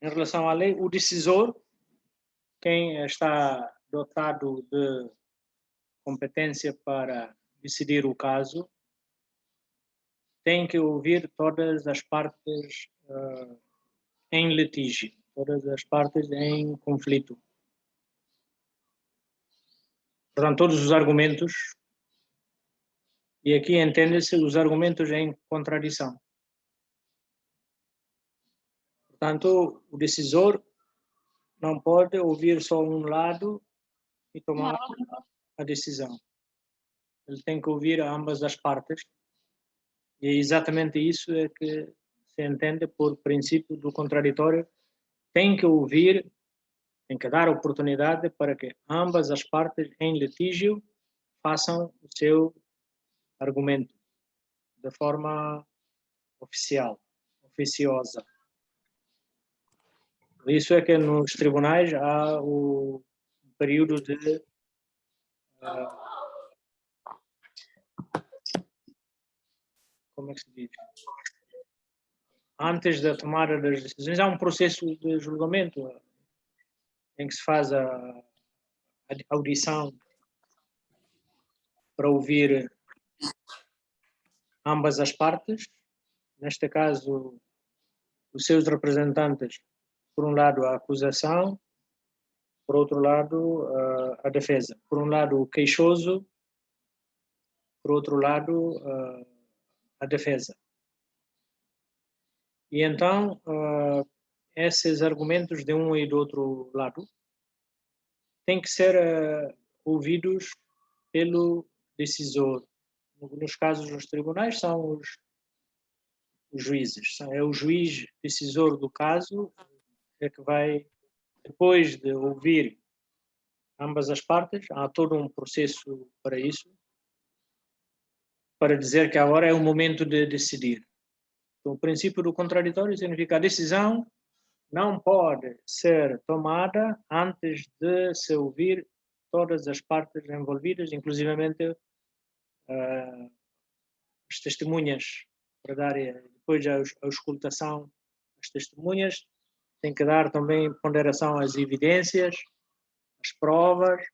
Em relação à lei, o decisor, quem está dotado de competência para decidir o caso, tem que ouvir todas as partes em litígio, todas as partes em conflito. Portanto, todos os argumentos, e aqui entende-se os argumentos em contradição. Portanto, o decisor não pode ouvir só um lado e tomar a decisão. Ele tem que ouvir ambas as partes. E é exatamente isso é que se entende por princípio do contraditório. Tem que ouvir, tem que dar oportunidade para que ambas as partes em litígio façam o seu argumento de forma oficiosa. Por isso é que nos tribunais há o período de como é que se diz? Antes da tomada das decisões, há um processo de julgamento em que se faz a audição para ouvir ambas as partes, neste caso, os seus representantes, por um lado a acusação, por outro lado a defesa. Por um lado o queixoso, por outro lado a defesa. E então, esses argumentos de um e do outro lado têm que ser ouvidos pelo decisor. Nos casos dos tribunais são os juízes. É o juiz decisor do caso que vai, depois de ouvir ambas as partes, há todo um processo para isso, para dizer que agora é o momento de decidir. Então, o princípio do contraditório significa que a decisão não pode ser tomada antes de se ouvir todas as partes envolvidas, inclusivamente as testemunhas, para dar depois a auscultação das testemunhas, tem que dar também ponderação às evidências, às provas,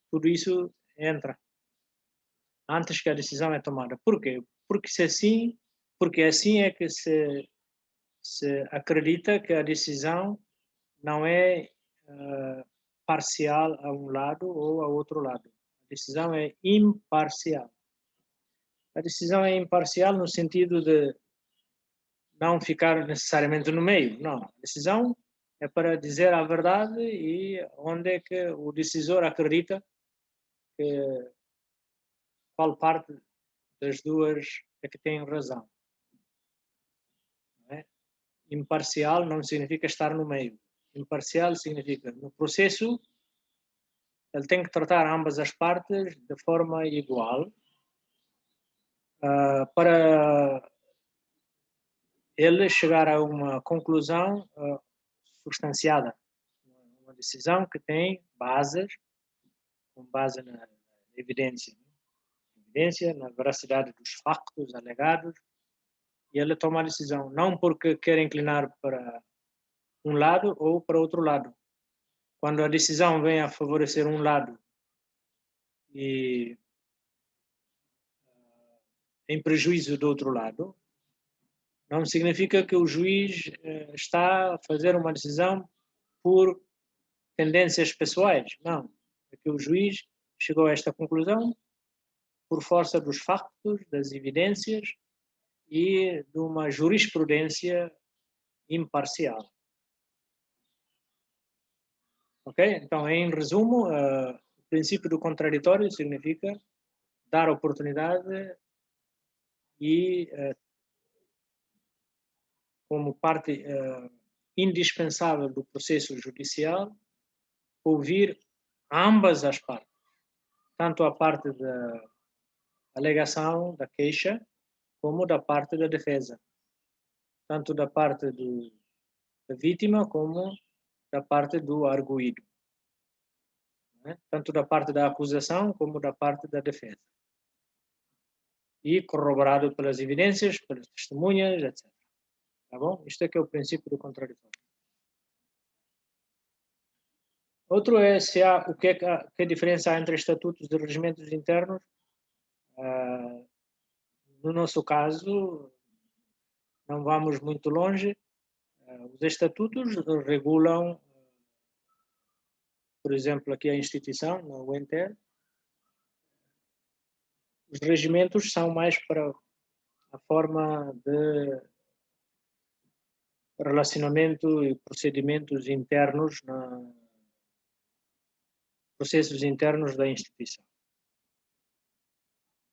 tudo isso entra antes que a decisão é tomada. Por quê? Porque assim é que se acredita que a decisão não é parcial a um lado ou a outro lado. A decisão é imparcial. A decisão é imparcial no sentido de não ficar necessariamente no meio. Não, a decisão é para dizer a verdade e onde é que o decisor acredita que qual parte das duas é que tem razão. Não é? Imparcial não significa estar no meio. Imparcial significa, no processo, ele tem que tratar ambas as partes de forma igual para ele chegar a uma conclusão substanciada. Uma decisão que tem bases, com base na evidência. Evidência, na veracidade dos factos alegados, e ele toma a decisão, não porque quer inclinar para um lado ou para outro lado. Quando a decisão vem a favorecer um lado e em prejuízo do outro lado, não significa que o juiz está a fazer uma decisão por tendências pessoais. Não. É que o juiz chegou a esta conclusão por força dos factos, das evidências e de uma jurisprudência imparcial. Ok? Então, em resumo, o princípio do contraditório significa dar oportunidade e, como parte indispensável do processo judicial, ouvir ambas as partes, tanto a parte da alegação, da queixa, como da parte da defesa, tanto da parte da vítima como da parte do arguido, né? Tanto da parte da acusação como da parte da defesa. e corroborado pelas evidências, pelas testemunhas, etc. Tá bom? Isto é que é o princípio do contraditório. Outro é se há, que diferença há entre estatutos e regimentos internos. No nosso caso, não vamos muito longe. Os estatutos regulam, por exemplo, aqui a instituição, no UNTER. Os regimentos são mais para a forma de relacionamento e procedimentos internos, processos internos da instituição.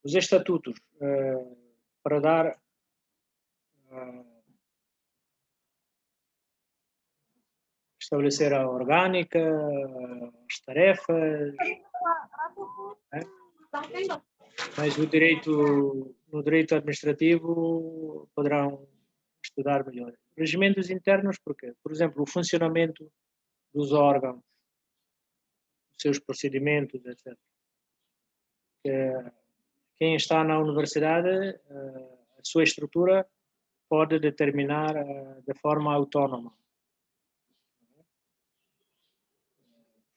Os estatutos, para dar estabelecer a orgânica, as tarefas, mas no direito administrativo poderão estudar melhor. Regimentos internos, porque, por exemplo, o funcionamento dos órgãos, os seus procedimentos, etc. Quem está na universidade, a sua estrutura pode determinar de forma autónoma.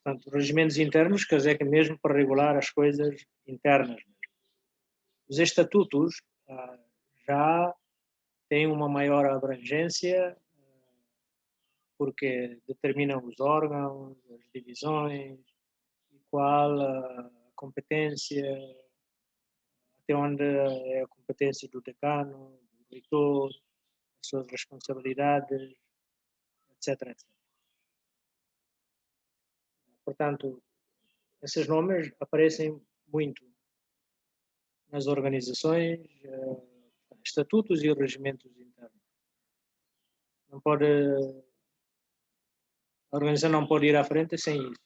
Portanto, regimentos internos quer dizer que mesmo para regular as coisas internas. Os estatutos já têm uma maior abrangência porque determinam os órgãos, as divisões, e qual a competência, até onde é a competência do decano, do reitor, as suas responsabilidades, etc, etc. Portanto, esses nomes aparecem muito nas organizações, estatutos e regimentos internos. A organização não pode ir à frente sem isso.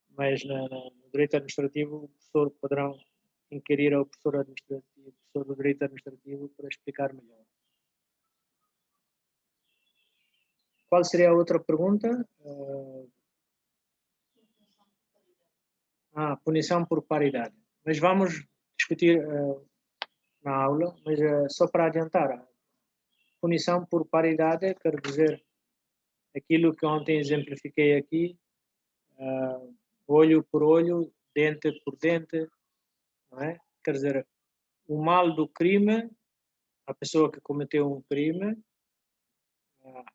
Mas no direito administrativo, o professor poderão inquirir ao professor do direito administrativo para explicar melhor. Qual seria a outra pergunta? Punição por paridade. Mas vamos discutir na aula, mas só para adiantar. Punição por paridade quer dizer aquilo que ontem exemplifiquei aqui, olho por olho, dente por dente, não é? Quer dizer, o mal do crime, a pessoa que cometeu um crime,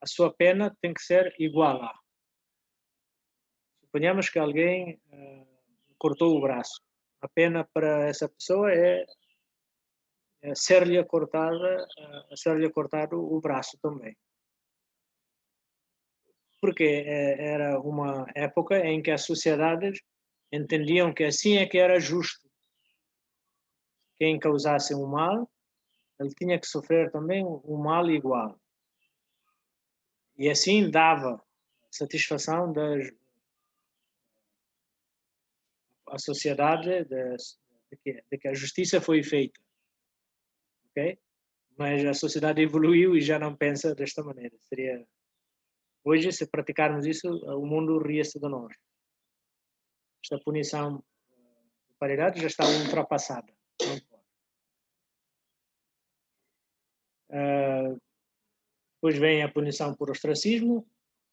a sua pena tem que ser igual a. Suponhamos que alguém cortou o braço. A pena para essa pessoa é ser-lhe cortado o braço também. Porque era uma época em que as sociedades entendiam que assim é que era justo. Quem causasse um mal, ele tinha que sofrer também um mal igual. E assim dava satisfação à sociedade de que a justiça foi feita. Ok? Mas a sociedade evoluiu e já não pensa desta maneira. Hoje, se praticarmos isso, o mundo ria-se de nós. Esta punição de paridade já está ultrapassada. Não pode. Depois vem a punição por ostracismo.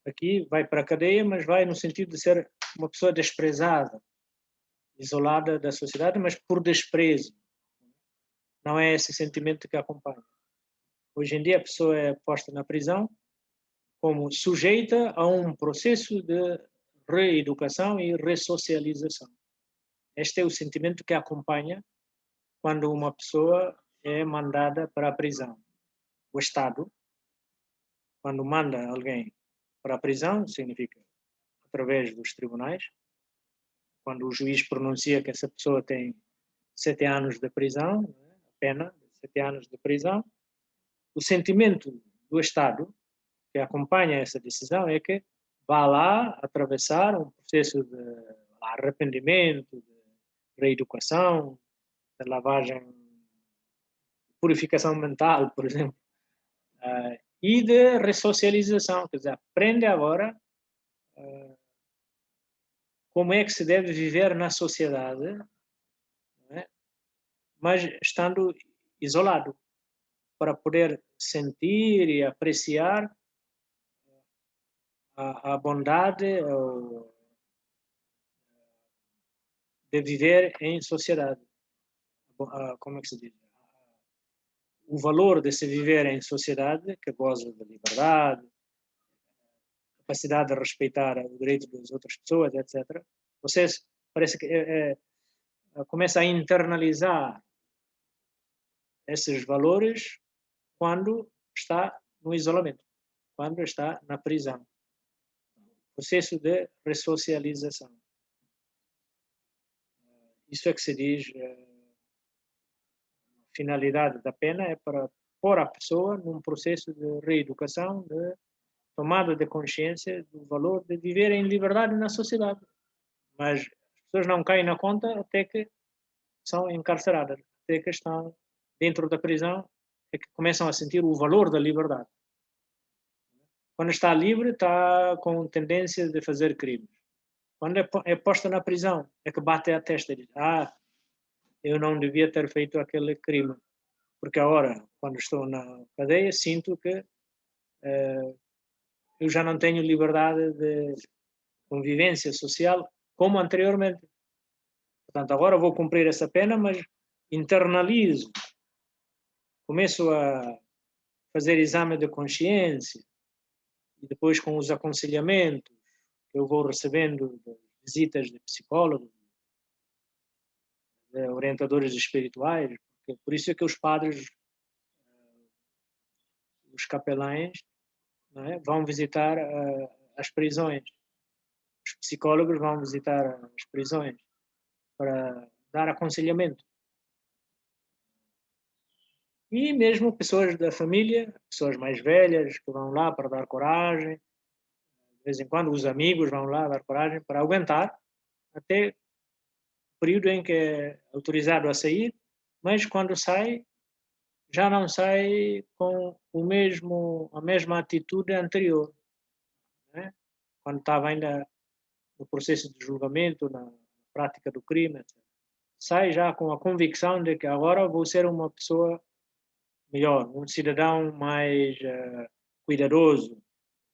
Aqui vai para a cadeia, mas vai no sentido de ser uma pessoa desprezada, isolada da sociedade, mas por desprezo. Não é esse sentimento que acompanha. Hoje em dia a pessoa é posta na prisão como sujeita a um processo de reeducação e ressocialização. Este é o sentimento que acompanha quando uma pessoa é mandada para a prisão. O Estado, quando manda alguém para a prisão, significa através dos tribunais, quando o juiz pronuncia que essa pessoa tem 7 anos de prisão, a pena de 7 anos de prisão, o sentimento do Estado que acompanha essa decisão é que vá lá atravessar um processo de arrependimento, de reeducação, de lavagem, purificação mental, por exemplo, e de ressocialização, quer dizer, aprende agora como é que se deve viver na sociedade, não é? mas estando isolado, para poder sentir e apreciar a bondade de viver em sociedade. Como é que se diz? O valor de se viver em sociedade, que goza de liberdade, capacidade de respeitar o direito das outras pessoas, etc. Vocês parece que começa a internalizar esses valores quando está no isolamento, quando está na prisão. Processo de ressocialização. Isso é que se diz, a finalidade da pena é para pôr a pessoa num processo de reeducação, de tomada de consciência do valor de viver em liberdade na sociedade. Mas as pessoas não caem na conta até que são encarceradas, até que estão dentro da prisão, é que começam a sentir o valor da liberdade. Quando está livre, está com tendência de fazer crimes. Quando é posta na prisão, é que bate a testa e diz: eu não devia ter feito aquele crime. Porque agora, quando estou na cadeia, sinto que eu já não tenho liberdade de convivência social como anteriormente. Portanto, agora vou cumprir essa pena, mas internalizo, começo a fazer exame de consciência e depois com os aconselhamentos que eu vou recebendo de visitas de psicólogos, de orientadores espirituais, porque por isso é que os padres, os capelães, não é, vão visitar as prisões. Os psicólogos vão visitar as prisões para dar aconselhamento. E mesmo pessoas da família, pessoas mais velhas, que vão lá para dar coragem, de vez em quando os amigos vão lá dar coragem para aguentar até o período em que é autorizado a sair, mas quando sai, já não sai com a mesma atitude anterior, né? Quando estava ainda no processo de julgamento, na prática do crime, etc. Sai já com a convicção de que agora vou ser uma pessoa melhor, um cidadão mais cuidadoso,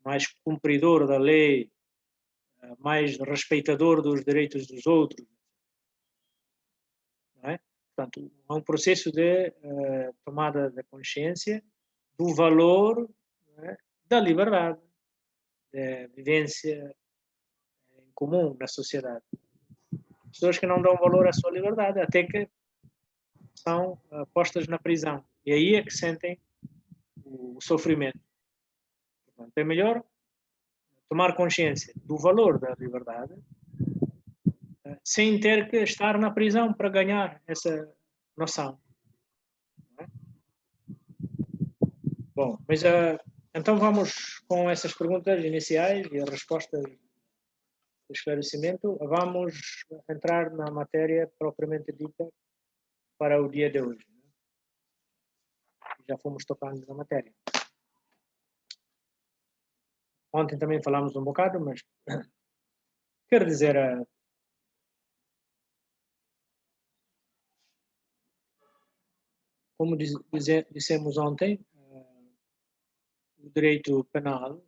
mais cumpridor da lei, mais respeitador dos direitos dos outros. Não é? Portanto, há um processo de tomada de consciência do valor, é, da liberdade, da vivência em comum na sociedade. Pessoas que não dão valor à sua liberdade, até que são postas na prisão. E aí é que sentem o sofrimento. Portanto, é melhor tomar consciência do valor da liberdade sem ter que estar na prisão para ganhar essa noção. É? Bom, mas então vamos com essas perguntas iniciais e as respostas de esclarecimento. Vamos entrar na matéria propriamente dita para o dia de hoje. Já fomos tocando na matéria. Ontem também falámos um bocado, mas quer dizer, como dissemos ontem, o direito penal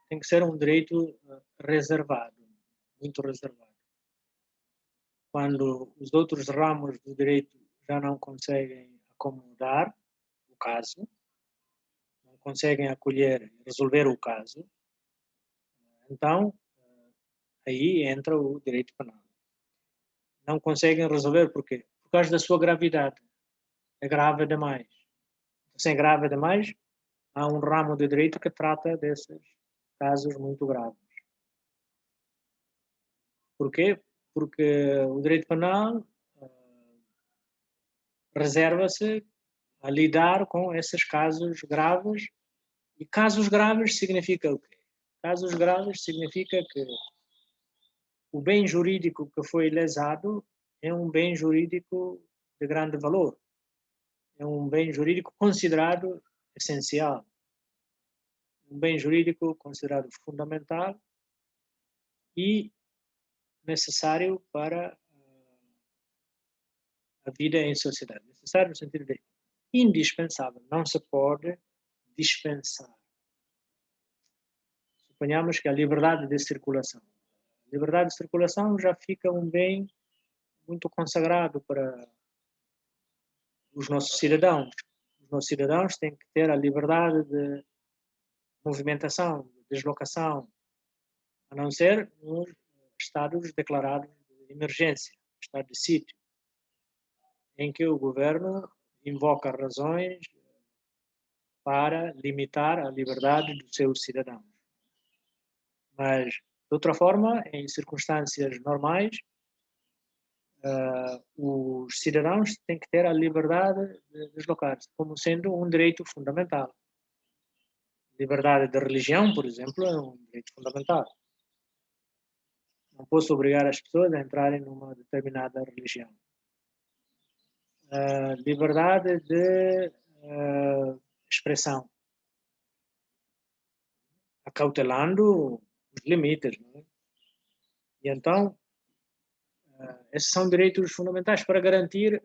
tem que ser um direito reservado, muito reservado. Quando os outros ramos do direito já não conseguem acomodar o caso, não conseguem acolher e resolver o caso, então aí entra o direito penal. Não conseguem resolver por quê? Por causa da sua gravidade. É grave demais. Se é grave demais, há um ramo de direito que trata desses casos muito graves. Por quê? Porque o direito penal reserva-se a lidar com esses casos graves. E casos graves significa o quê? Casos graves significa que o bem jurídico que foi lesado é um bem jurídico de grande valor. É um bem jurídico considerado essencial. Um bem jurídico considerado fundamental e necessário para a vida em sociedade. Necessário no sentido de indispensável, não se pode dispensar. Suponhamos que a liberdade de circulação. A liberdade de circulação já fica um bem muito consagrado para os nossos cidadãos. Os nossos cidadãos têm que ter a liberdade de movimentação, de deslocação, a não ser nos estados declarados de emergência, estado de sítio, em que o governo invoca razões para limitar a liberdade dos seus cidadãos. Mas, de outra forma, em circunstâncias normais, os cidadãos têm que ter a liberdade de deslocar-se, como sendo um direito fundamental. Liberdade de religião, por exemplo, é um direito fundamental. Não posso obrigar as pessoas a entrarem numa determinada religião. Liberdade de expressão, acautelando os limites, não é? E então, esses são direitos fundamentais para garantir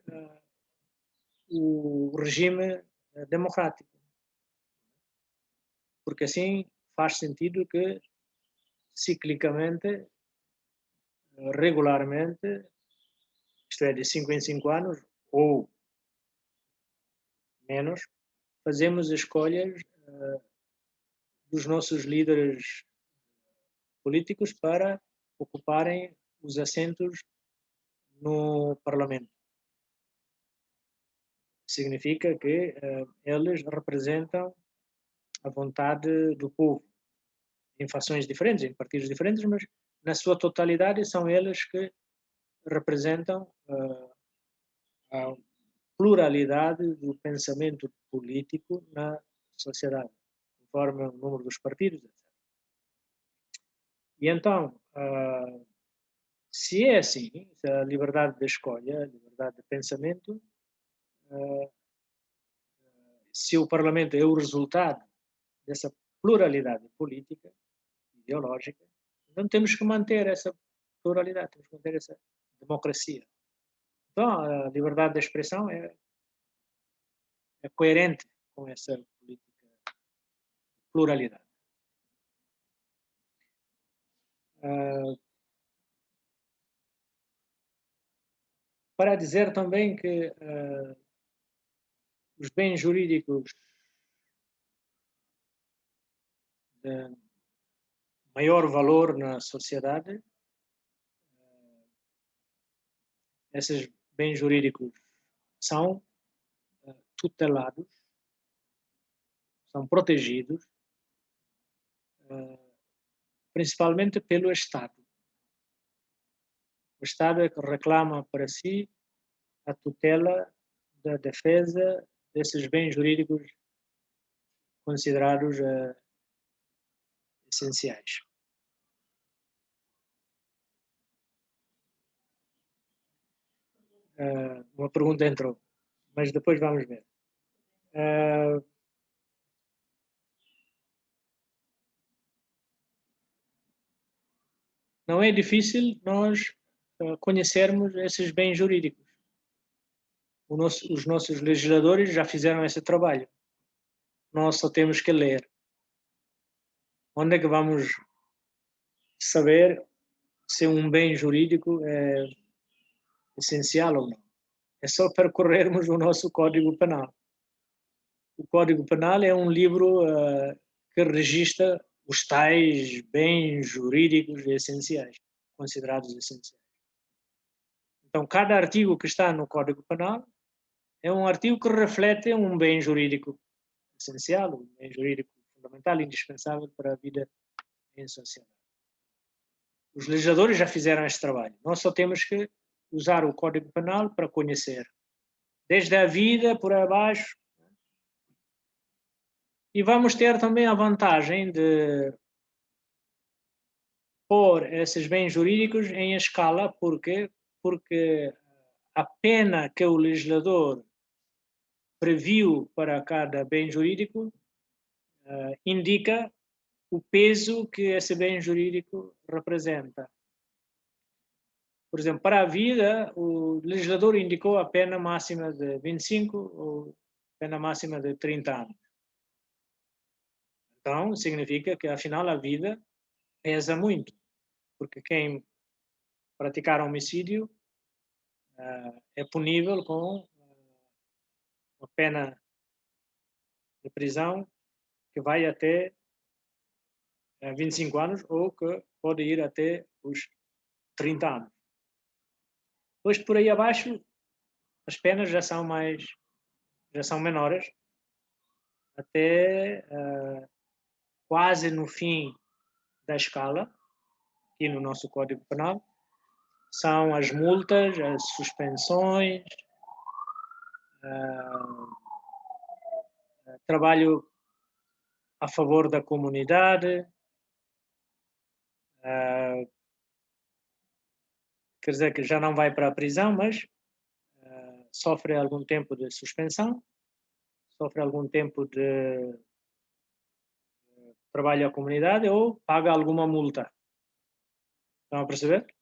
o regime democrático. Porque assim faz sentido que, ciclicamente, regularmente, isto é, de 5 em 5 anos, ou menos, fazemos escolhas dos nossos líderes políticos para ocuparem os assentos no Parlamento. Significa que eles representam a vontade do povo, em fações diferentes, em partidos diferentes, mas na sua totalidade são eles que representam a pluralidade do pensamento político na sociedade, conforme o número dos partidos, etc. E então, se é assim, se a liberdade de escolha, a liberdade de pensamento, se o Parlamento é o resultado dessa pluralidade política, ideológica, então temos que manter essa pluralidade, temos que manter essa democracia. Então, a liberdade de expressão é coerente com essa política de pluralidade. Para dizer também que os bens jurídicos de maior valor na sociedade, esses bens jurídicos são tutelados, são protegidos, principalmente pelo Estado. O Estado é que reclama para si a tutela da defesa desses bens jurídicos considerados essenciais. Uma pergunta entrou, mas depois vamos ver. Não é difícil nós conhecermos esses bens jurídicos. Os nossos legisladores já fizeram esse trabalho. Nós só temos que ler. Onde é que vamos saber se um bem jurídico é essencial ou não? É só percorrermos o nosso Código Penal. O Código Penal é um livro que registra os tais bens jurídicos essenciais, considerados essenciais. Então, cada artigo que está no Código Penal é um artigo que reflete um bem jurídico essencial, um bem jurídico fundamental, indispensável para a vida em sociedade. Os legisladores já fizeram este trabalho. Nós só temos que usar o Código Penal para conhecer, desde a vida por abaixo. E vamos ter também a vantagem de pôr esses bens jurídicos em escala, porque a pena que o legislador previu para cada bem jurídico indica o peso que esse bem jurídico representa. por exemplo, para a vida, o legislador indicou a pena máxima de 25 ou pena máxima de 30 anos. Então, significa que, afinal, a vida pesa muito, porque quem praticar homicídio é punível com uma pena de prisão que vai até 25 anos ou que pode ir até os 30 anos. Depois, por aí abaixo, as penas já são menores, até quase no fim da escala, aqui no nosso Código Penal, são as multas, as suspensões, trabalho a favor da comunidade, quer dizer que já não vai para a prisão, mas sofre algum tempo de suspensão, sofre algum tempo de trabalho à comunidade ou paga alguma multa. Estão a perceber?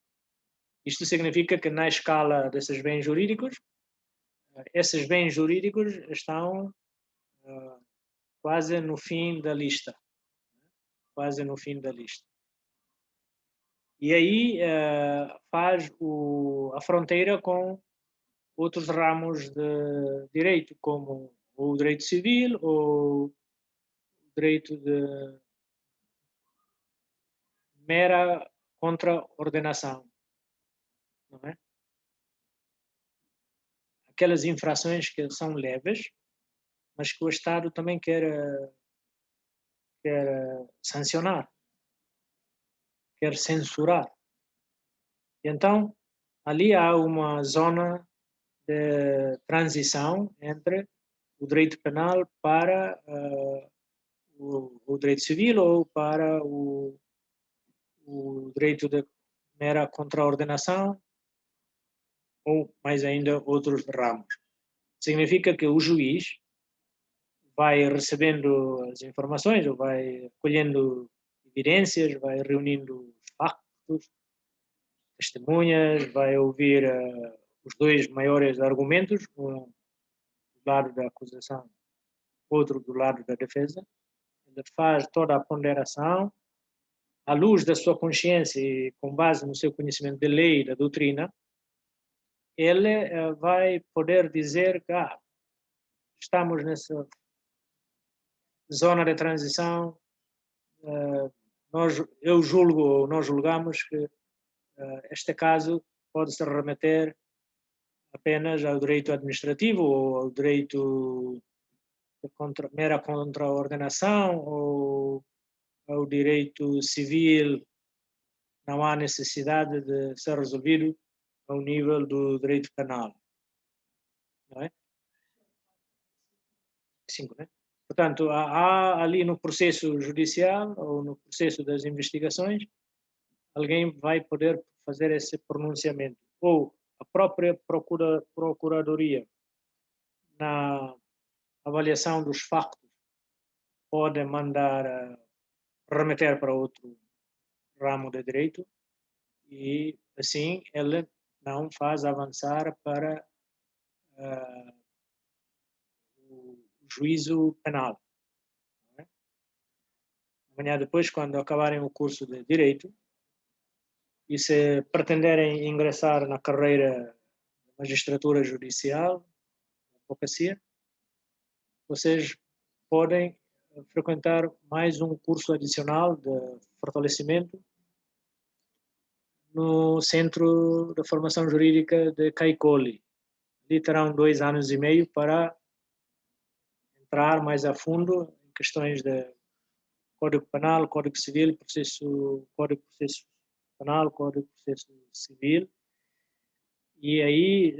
Isto significa que na escala desses bens jurídicos, esses bens jurídicos estão quase no fim da lista. Quase no fim da lista. E aí faz a fronteira com outros ramos de direito, como o direito civil ou o direito de mera contraordenação, não é? Aquelas infrações que são leves, mas que o Estado também quer sancionar, quer censurar. E então, ali há uma zona de transição entre o direito penal para o direito civil ou para o direito de mera contraordenação ou, mais ainda, outros ramos. Significa que o juiz vai recebendo as informações, ou vai colhendo evidências, vai reunindo factos, testemunhas, vai ouvir os dois maiores argumentos, um do lado da acusação, outro do lado da defesa. Ele faz toda a ponderação à luz da sua consciência e com base no seu conhecimento de lei e da doutrina. Ele vai poder dizer que estamos nessa zona de transição, eu julgo ou nós julgamos que este caso pode-se remeter apenas ao direito administrativo ou ao direito de mera contraordenação ou ao direito civil. Não há necessidade de ser resolvido ao nível do direito penal. Não é? 5, né? Portanto, há ali no processo judicial ou no processo das investigações, alguém vai poder fazer esse pronunciamento. Ou a própria Procuradoria, na avaliação dos factos, pode mandar remeter para outro ramo de direito e, assim, ele não faz avançar para o juízo penal. Amanhã depois, quando acabarem o curso de Direito, e se pretenderem ingressar na carreira de magistratura judicial, advocacia, vocês podem frequentar mais um curso adicional de fortalecimento no Centro de Formação Jurídica de Caicoli. Ali terão 2 anos e meio para entrar mais a fundo em questões de Código Penal, Código Civil, Código de Processo Penal, Código de Processo Civil, e aí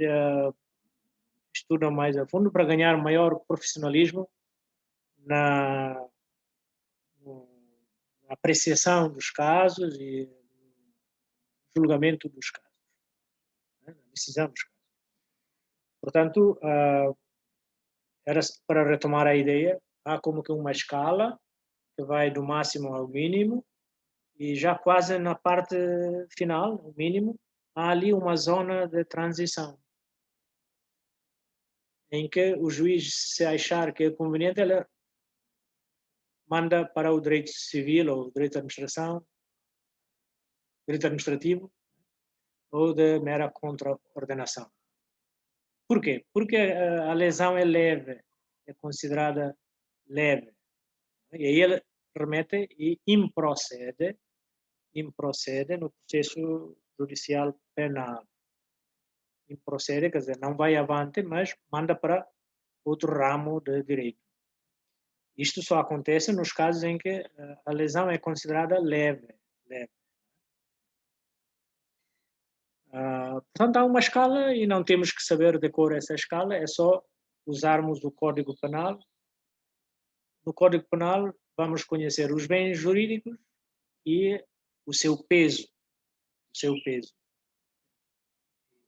estudam mais a fundo para ganhar maior profissionalismo na apreciação dos casos e no julgamento dos casos, né, na decisão dos casos. Portanto, era para retomar a ideia, há como que uma escala que vai do máximo ao mínimo, e já quase na parte final, o mínimo, há ali uma zona de transição, em que o juiz, se achar que é conveniente, ele manda para o direito civil ou o direito administrativo ou de mera contraordenação. Por quê? Porque a lesão é leve, é considerada leve. E aí ele remete e improcede no processo judicial penal. Improcede, quer dizer, não vai avante, mas manda para outro ramo de direito. Isto só acontece nos casos em que a lesão é considerada leve. Portanto, há uma escala e não temos que saber de cor essa escala, é só usarmos o Código Penal. No Código Penal vamos conhecer os bens jurídicos e o seu peso.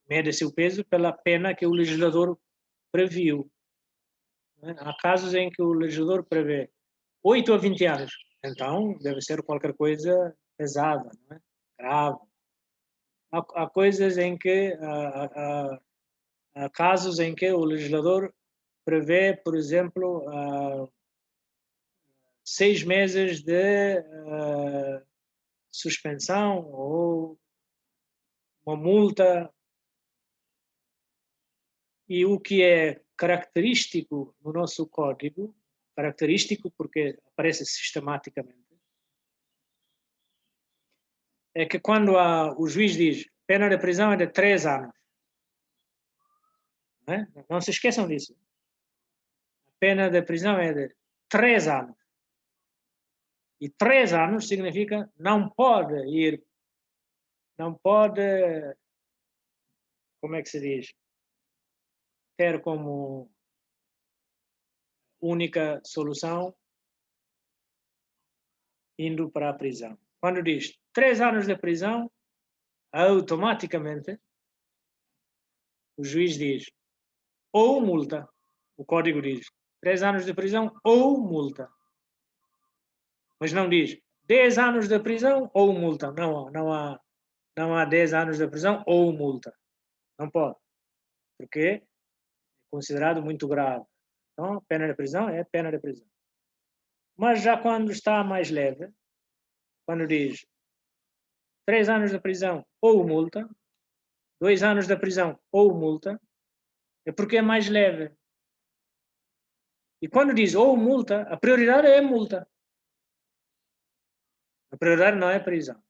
Mede-se o peso pela pena que o legislador previu. Há casos em que o legislador prevê 8 a 20 anos, então deve ser qualquer coisa pesada, não é? Grave. Há coisas em que, há casos em que o legislador prevê, por exemplo, 6 meses de suspensão ou uma multa. E o que é característico no nosso código, característico porque aparece sistematicamente, é que quando o juiz diz pena de prisão é de 3 anos, não se esqueçam disso. A pena de prisão é de 3 anos. E 3 anos significa não pode, como é que se diz, ter como única solução indo para a prisão. Quando diz 3 anos de prisão, automaticamente o juiz diz ou multa. O código diz 3 anos de prisão ou multa. Mas não diz 10 anos de prisão ou multa. Não há 10 anos de prisão ou multa. Não pode. Porque é considerado muito grave. Então, pena de prisão é pena de prisão. Mas já quando está mais leve, quando diz 3 anos de prisão ou multa, 2 anos de prisão ou multa, é porque é mais leve. E quando diz ou multa, a prioridade é multa. A prioridade não é prisão.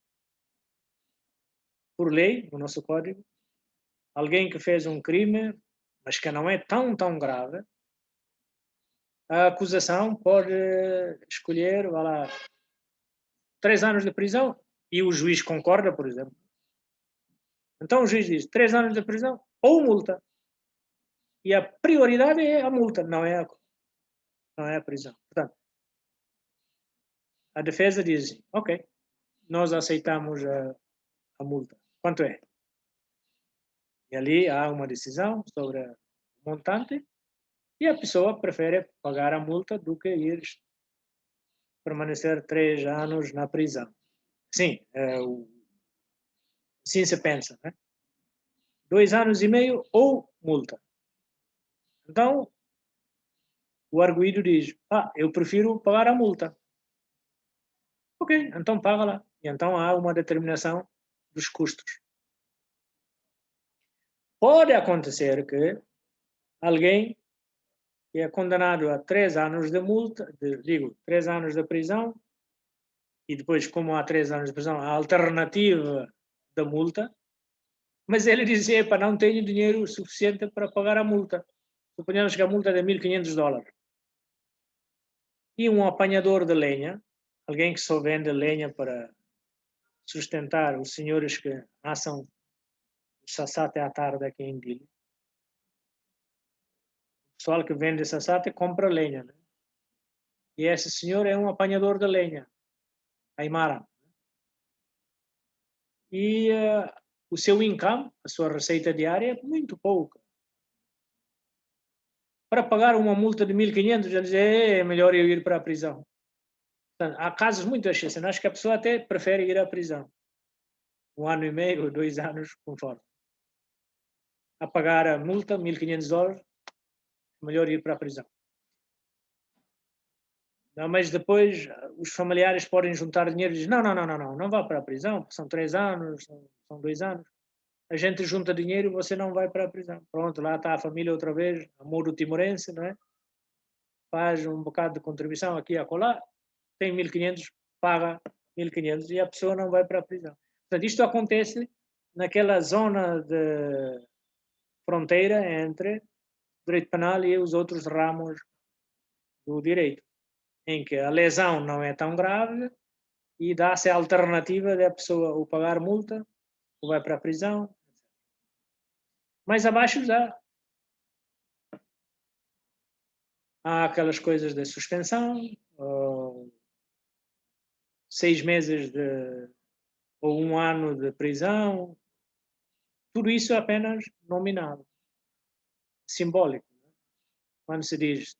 Por lei, no nosso código, alguém que fez um crime, mas que não é tão grave, a acusação pode escolher, 3 anos de prisão e o juiz concorda, por exemplo. Então o juiz diz 3 anos de prisão ou multa. E a prioridade é a multa, não é a prisão. Portanto, a defesa diz, ok, nós aceitamos a multa. Quanto é? E ali há uma decisão sobre o montante e a pessoa prefere pagar a multa do que ir permanecer 3 anos na prisão. Sim, assim se pensa, né? 2 anos e meio ou multa. Então, o arguido diz, eu prefiro pagar a multa. Ok, então paga lá. E então há uma determinação dos custos. Pode acontecer que alguém que é condenado a 3 anos de multa, 3 anos de prisão, e depois, como há 3 anos de prisão, a alternativa da multa, mas ele dizia, não tenho dinheiro suficiente para pagar a multa. Suponhamos que a multa é de $1.500. E um apanhador de lenha, alguém que só vende lenha para sustentar os senhores que assam o sassate à tarde aqui em Dili. O pessoal que vende sassate compra lenha, né? E esse senhor é um apanhador de lenha, aimara. E o seu income, a sua receita diária é muito pouca. Para pagar uma multa de 1.500, ele diz, é melhor eu ir para a prisão. Portanto, há casos muito excepcionais que a pessoa até prefere ir à prisão. 1 ano e meio, 2 anos, conforme. A pagar a multa, $1.500, melhor ir para a prisão. Não, mas depois os familiares podem juntar dinheiro e dizer, não vá para a prisão, são 3 anos, são 2 anos. A gente junta dinheiro e você não vai para a prisão. Pronto, lá está a família outra vez, amor do timorense, não é? Faz um bocado de contribuição aqui e acolá, tem 1.500, paga 1.500 e a pessoa não vai para a prisão. Portanto, isto acontece naquela zona de fronteira entre o direito penal e os outros ramos do direito, em que a lesão não é tão grave e dá-se a alternativa de a pessoa ou pagar multa ou vai para a prisão. Mais abaixo já há aquelas coisas de suspensão, 6 meses ou 1 ano de prisão. Tudo isso é apenas nominal, simbólico. Quando se diz